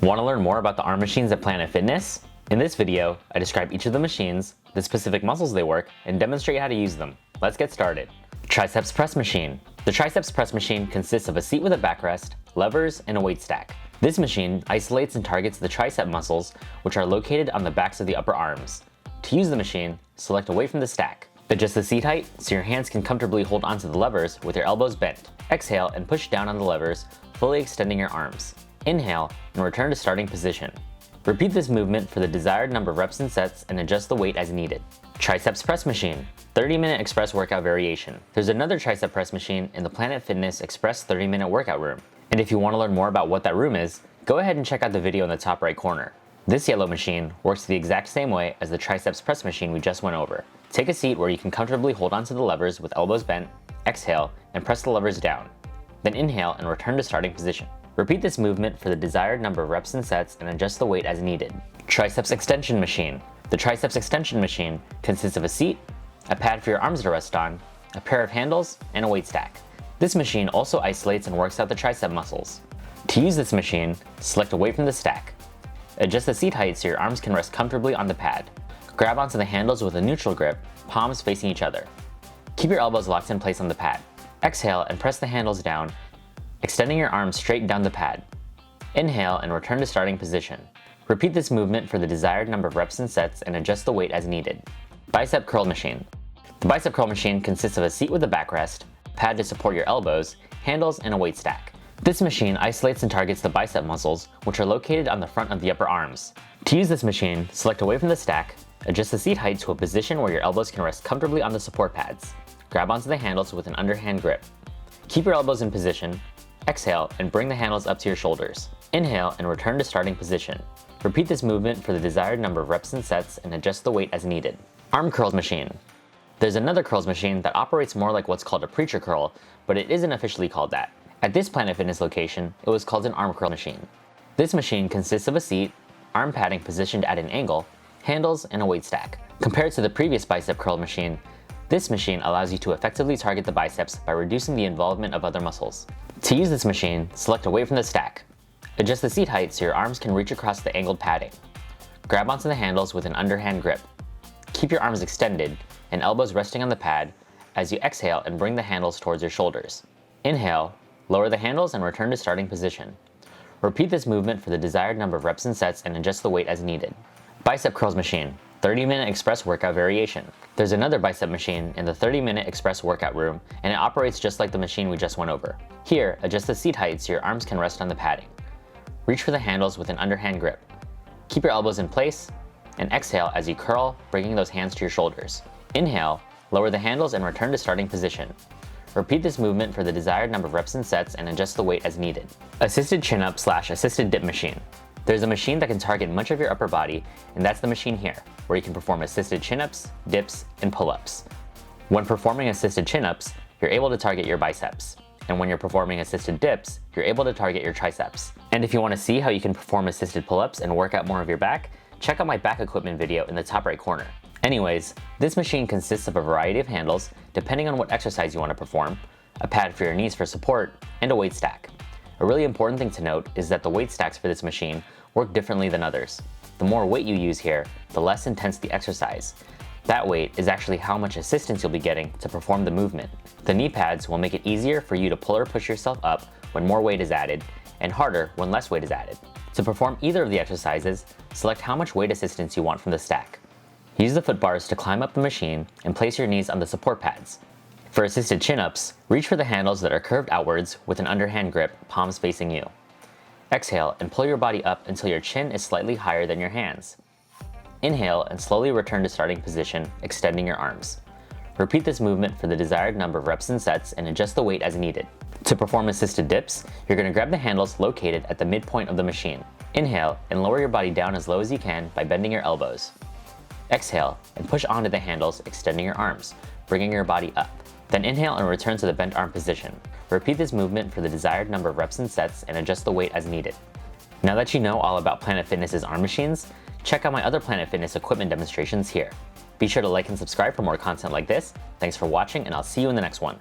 Want to learn more about the arm machines at Planet Fitness? In this video, I describe each of the machines, the specific muscles they work, and demonstrate how to use them. Let's get started. Triceps press machine. The triceps press machine consists of a seat with a backrest, levers, and a weight stack. This machine isolates and targets the tricep muscles, which are located on the backs of the upper arms. To use the machine, select away from the stack. Adjust the seat height so your hands can comfortably hold onto the levers with your elbows bent. Exhale and push down on the levers, fully extending your arms. Inhale and return to starting position. Repeat this movement for the desired number of reps and sets and adjust the weight as needed. Triceps press machine. 30-minute express workout variation. There's another tricep press machine in the Planet Fitness Express 30-minute workout room. And if you want to learn more about what that room is, go ahead and check out the video in the top right corner. This yellow machine works the exact same way as the triceps press machine we just went over. Take a seat where you can comfortably hold onto the levers with elbows bent, exhale, and press the levers down. Then inhale and return to starting position. Repeat this movement for the desired number of reps and sets and adjust the weight as needed. Triceps extension machine. The triceps extension machine consists of a seat, a pad for your arms to rest on, a pair of handles, and a weight stack. This machine also isolates and works out the tricep muscles. To use this machine, select away from the stack. Adjust the seat height so your arms can rest comfortably on the pad. Grab onto the handles with a neutral grip, palms facing each other. Keep your elbows locked in place on the pad. Exhale and press the handles down, extending your arms straight down the pad. Inhale and return to starting position. Repeat this movement for the desired number of reps and sets and adjust the weight as needed. Bicep curl machine. The bicep curl machine consists of a seat with a backrest, a pad to support your elbows, handles, and a weight stack. This machine isolates and targets the bicep muscles, which are located on the front of the upper arms. To use this machine, select away from the stack, adjust the seat height to a position where your elbows can rest comfortably on the support pads. Grab onto the handles with an underhand grip. Keep your elbows in position. Exhale and bring the handles up to your shoulders. Inhale and return to starting position. Repeat this movement for the desired number of reps and sets and adjust the weight as needed. Arm curls machine. There's another curls machine that operates more like what's called a preacher curl, but it isn't officially called that. At this Planet Fitness location, it was called an arm curl machine. This machine consists of a seat, arm padding positioned at an angle, handles, and a weight stack. Compared to the previous bicep curl machine, this machine allows you to effectively target the biceps by reducing the involvement of other muscles. To use this machine, select away from the stack. Adjust the seat height so your arms can reach across the angled padding. Grab onto the handles with an underhand grip. Keep your arms extended and elbows resting on the pad as you exhale and bring the handles towards your shoulders. Inhale, lower the handles and return to starting position. Repeat this movement for the desired number of reps and sets and adjust the weight as needed. Bicep curls machine. 30-minute express workout variation. There's another bicep machine in the 30-minute express workout room, and it operates just like the machine we just went over. Here, adjust the seat height so your arms can rest on the padding. Reach for the handles with an underhand grip. Keep your elbows in place, and exhale as you curl, bringing those hands to your shoulders. Inhale, lower the handles and return to starting position. Repeat this movement for the desired number of reps and sets and adjust the weight as needed. Assisted chin-up / assisted dip machine. There's a machine that can target much of your upper body, and that's the machine here, where you can perform assisted chin-ups, dips, and pull-ups. When performing assisted chin-ups, you're able to target your biceps. And when you're performing assisted dips, you're able to target your triceps. And if you want to see how you can perform assisted pull-ups and work out more of your back, check out my back equipment video in the top right corner. Anyways, this machine consists of a variety of handles, depending on what exercise you want to perform, a pad for your knees for support, and a weight stack. A really important thing to note is that the weight stacks for this machine work differently than others. The more weight you use here, the less intense the exercise. That weight is actually how much assistance you'll be getting to perform the movement. The knee pads will make it easier for you to pull or push yourself up when more weight is added, and harder when less weight is added. To perform either of the exercises, select how much weight assistance you want from the stack. Use the foot bars to climb up the machine and place your knees on the support pads. For assisted chin-ups, reach for the handles that are curved outwards with an underhand grip, palms facing you. Exhale and pull your body up until your chin is slightly higher than your hands. Inhale and slowly return to starting position, extending your arms. Repeat this movement for the desired number of reps and sets and adjust the weight as needed. To perform assisted dips, you're going to grab the handles located at the midpoint of the machine. Inhale and lower your body down as low as you can by bending your elbows. Exhale and push onto the handles, extending your arms, bringing your body up. Then inhale and return to the bent arm position. Repeat this movement for the desired number of reps and sets and adjust the weight as needed. Now that you know all about Planet Fitness's arm machines, check out my other Planet Fitness equipment demonstrations here. Be sure to like and subscribe for more content like this. Thanks for watching, and I'll see you in the next one.